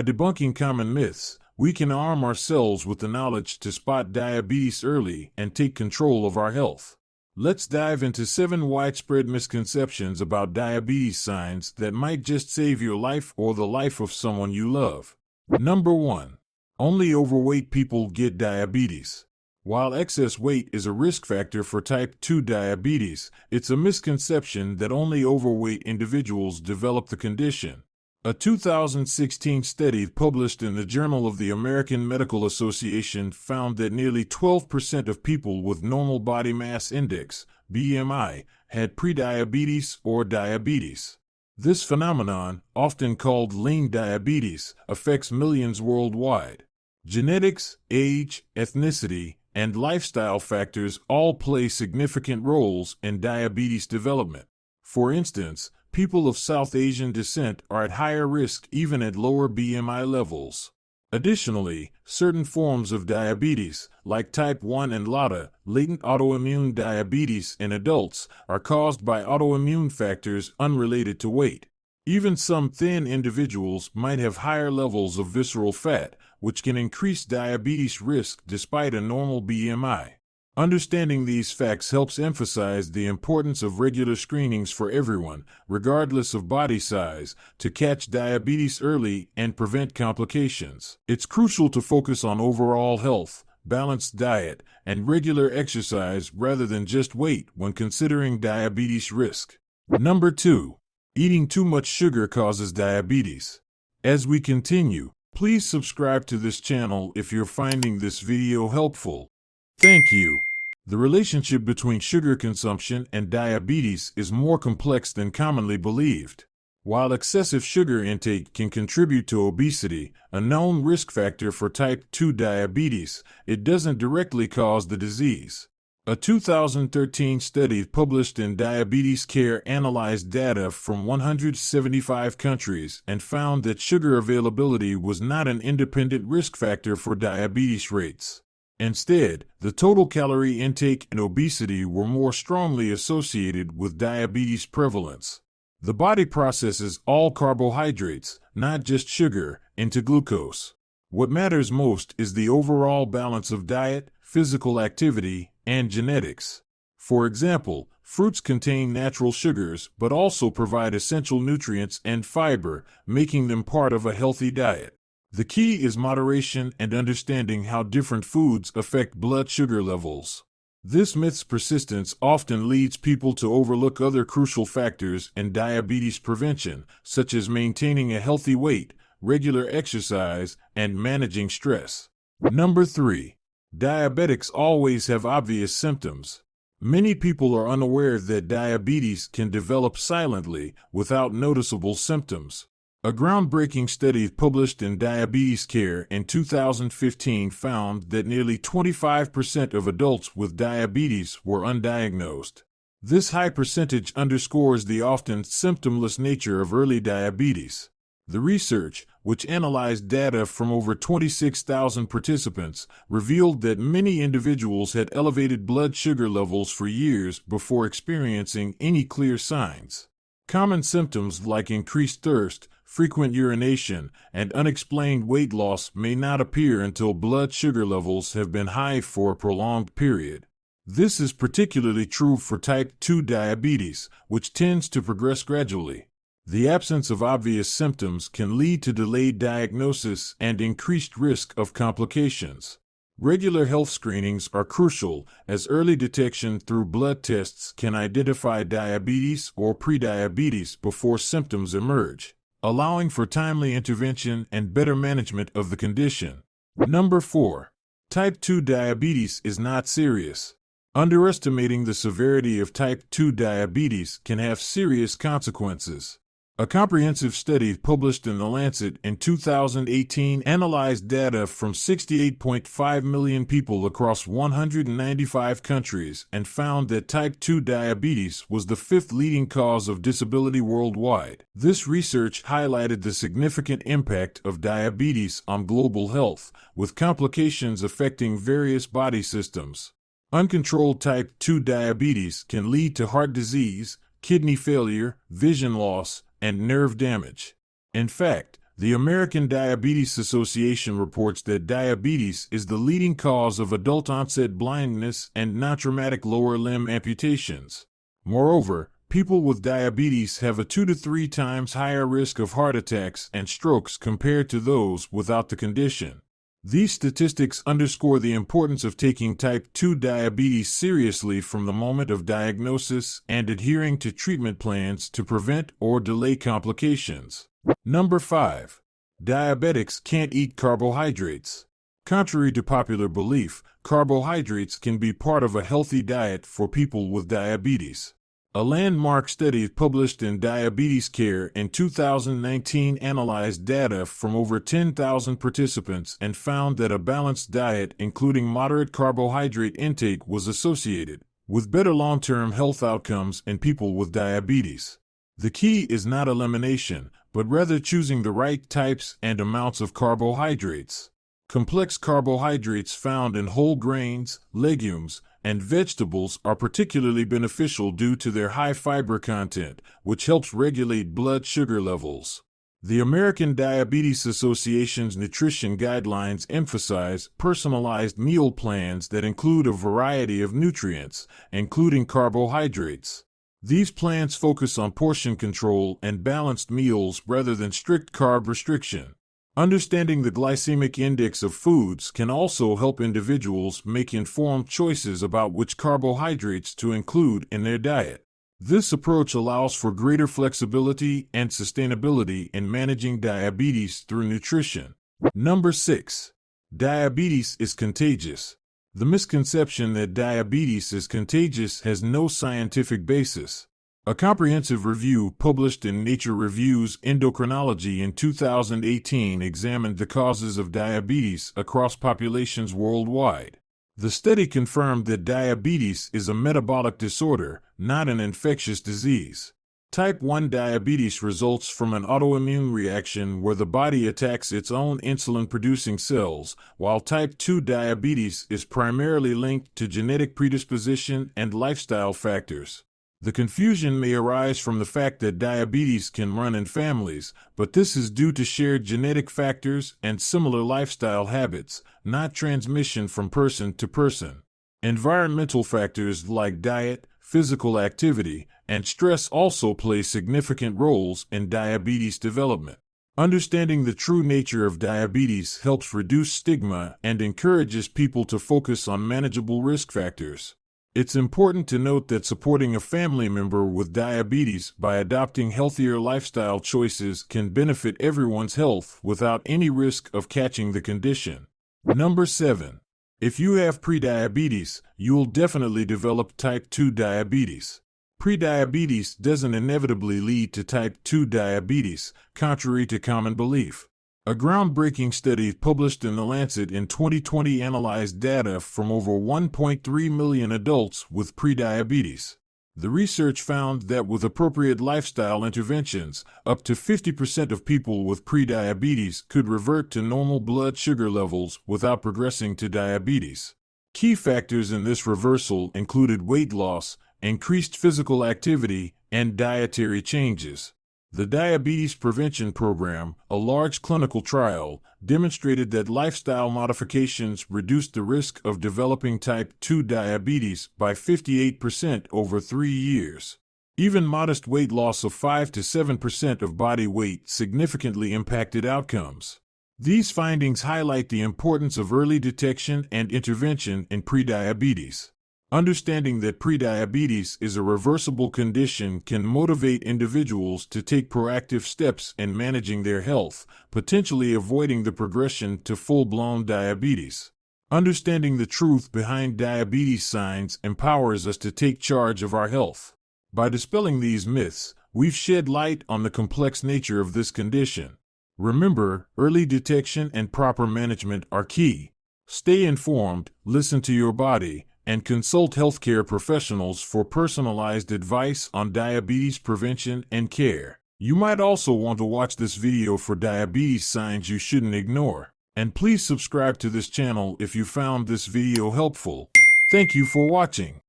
By debunking common myths, we can arm ourselves with the knowledge to spot diabetes early and take control of our health. Let's dive into 7 widespread misconceptions about diabetes signs that might just save your life or the life of someone you love. Number 1. Only overweight people get diabetes. While excess weight is a risk factor for type 2 diabetes, it's a misconception that only overweight individuals develop the condition. A 2016 study published in the Journal of the American Medical Association found that nearly 12% of people with normal body mass index, BMI, had prediabetes or diabetes. This phenomenon, often called lean diabetes, affects millions worldwide. Genetics, age, ethnicity, and lifestyle factors all play significant roles in diabetes development. For instance, people of South Asian descent are at higher risk even at lower BMI levels. Additionally, certain forms of diabetes, like type 1 and LADA, latent autoimmune diabetes in adults, are caused by autoimmune factors unrelated to weight. Even some thin individuals might have higher levels of visceral fat, which can increase diabetes risk despite a normal BMI. Understanding these facts helps emphasize the importance of regular screenings for everyone, regardless of body size, to catch diabetes early and prevent complications. It's crucial to focus on overall health, balanced diet, and regular exercise rather than just weight when considering diabetes risk. Number 2. Eating too much sugar causes diabetes. As we continue, please subscribe to this channel if you're finding this video helpful. Thank you. The relationship between sugar consumption and diabetes is more complex than commonly believed. While excessive sugar intake can contribute to obesity, a known risk factor for type 2 diabetes, it doesn't directly cause the disease. A 2013 study published in Diabetes Care analyzed data from 175 countries and found that sugar availability was not an independent risk factor for diabetes rates. Instead, the total calorie intake and obesity were more strongly associated with diabetes prevalence. The body processes all carbohydrates, not just sugar, into glucose. What matters most is the overall balance of diet, physical activity, and genetics. For example, fruits contain natural sugars but also provide essential nutrients and fiber, making them part of a healthy diet. The key is moderation and understanding how different foods affect blood sugar levels. This myth's persistence often leads people to overlook other crucial factors in diabetes prevention, such as maintaining a healthy weight, regular exercise, and managing stress. Number 3. Diabetics always have obvious symptoms. Many people are unaware that diabetes can develop silently, without noticeable symptoms. A groundbreaking study published in Diabetes Care in 2015 found that nearly 25% of adults with diabetes were undiagnosed. This high percentage underscores the often symptomless nature of early diabetes. The research, which analyzed data from over 26,000 participants, revealed that many individuals had elevated blood sugar levels for years before experiencing any clear signs. Common symptoms like increased thirst, frequent urination, and unexplained weight loss may not appear until blood sugar levels have been high for a prolonged period. This is particularly true for type 2 diabetes, which tends to progress gradually. The absence of obvious symptoms can lead to delayed diagnosis and increased risk of complications. Regular health screenings are crucial, as early detection through blood tests can identify diabetes or prediabetes before symptoms emerge, allowing for timely intervention and better management of the condition. Number 4. Type 2 diabetes is not serious. Underestimating the severity of type 2 diabetes can have serious consequences. A comprehensive study published in The Lancet in 2018 analyzed data from 68.5 million people across 195 countries and found that type 2 diabetes was the 5th leading cause of disability worldwide. This research highlighted the significant impact of diabetes on global health, with complications affecting various body systems. Uncontrolled type 2 diabetes can lead to heart disease, kidney failure, vision loss, and nerve damage. In fact, The American Diabetes Association reports that diabetes is the leading cause of adult-onset blindness and non-traumatic lower limb amputations. Moreover, people with diabetes have a 2 to 3 times higher risk of heart attacks and strokes compared to those without the condition. These statistics underscore the importance of taking type 2 diabetes seriously from the moment of diagnosis and adhering to treatment plans to prevent or delay complications. Number 5. Diabetics can't eat carbohydrates. Contrary to popular belief, carbohydrates can be part of a healthy diet for people with diabetes. A landmark study published in Diabetes Care in 2019 analyzed data from over 10,000 participants and found that a balanced diet, including moderate carbohydrate intake, was associated with better long-term health outcomes in people with diabetes. The key is not elimination, but rather choosing the right types and amounts of carbohydrates. Complex carbohydrates found in whole grains, legumes, and vegetables are particularly beneficial due to their high fiber content, which helps regulate blood sugar levels. The American Diabetes Association's nutrition guidelines emphasize personalized meal plans that include a variety of nutrients, including carbohydrates. These plans focus on portion control and balanced meals rather than strict carb restriction. Understanding the glycemic index of foods can also help individuals make informed choices about which carbohydrates to include in their diet. This approach allows for greater flexibility and sustainability in managing diabetes through nutrition. Number 6. Diabetes is contagious. The misconception that diabetes is contagious has no scientific basis. A comprehensive review published in Nature Reviews Endocrinology in 2018 examined the causes of diabetes across populations worldwide. The study confirmed that diabetes is a metabolic disorder, not an infectious disease. Type 1 diabetes results from an autoimmune reaction where the body attacks its own insulin-producing cells, while type 2 diabetes is primarily linked to genetic predisposition and lifestyle factors. The confusion may arise from the fact that diabetes can run in families, but this is due to shared genetic factors and similar lifestyle habits, not transmission from person to person. Environmental factors like diet, physical activity, and stress also play significant roles in diabetes development. Understanding the true nature of diabetes helps reduce stigma and encourages people to focus on manageable risk factors. It's important to note that supporting a family member with diabetes by adopting healthier lifestyle choices can benefit everyone's health without any risk of catching the condition. Number 7. If you have prediabetes, you'll definitely develop type 2 diabetes. Prediabetes doesn't inevitably lead to type 2 diabetes, contrary to common belief. A groundbreaking study published in The Lancet in 2020 analyzed data from over 1.3 million adults with prediabetes. The research found that with appropriate lifestyle interventions, up to 50% of people with prediabetes could revert to normal blood sugar levels without progressing to diabetes. Key factors in this reversal included weight loss, increased physical activity, and dietary changes. The Diabetes Prevention Program, a large clinical trial, demonstrated that lifestyle modifications reduced the risk of developing type 2 diabetes by 58% over 3 years. Even modest weight loss of 5 to 7% of body weight significantly impacted outcomes. These findings highlight the importance of early detection and intervention in prediabetes. Understanding that prediabetes is a reversible condition can motivate individuals to take proactive steps in managing their health, potentially avoiding the progression to full-blown diabetes. Understanding the truth behind diabetes signs empowers us to take charge of our health. By dispelling these myths, we've shed light on the complex nature of this condition. Remember, early detection and proper management are key. Stay informed, listen to your body, and consult healthcare professionals for personalized advice on diabetes prevention and care. You might also want to watch this video for diabetes signs you shouldn't ignore. And please subscribe to this channel if you found this video helpful. Thank you for watching.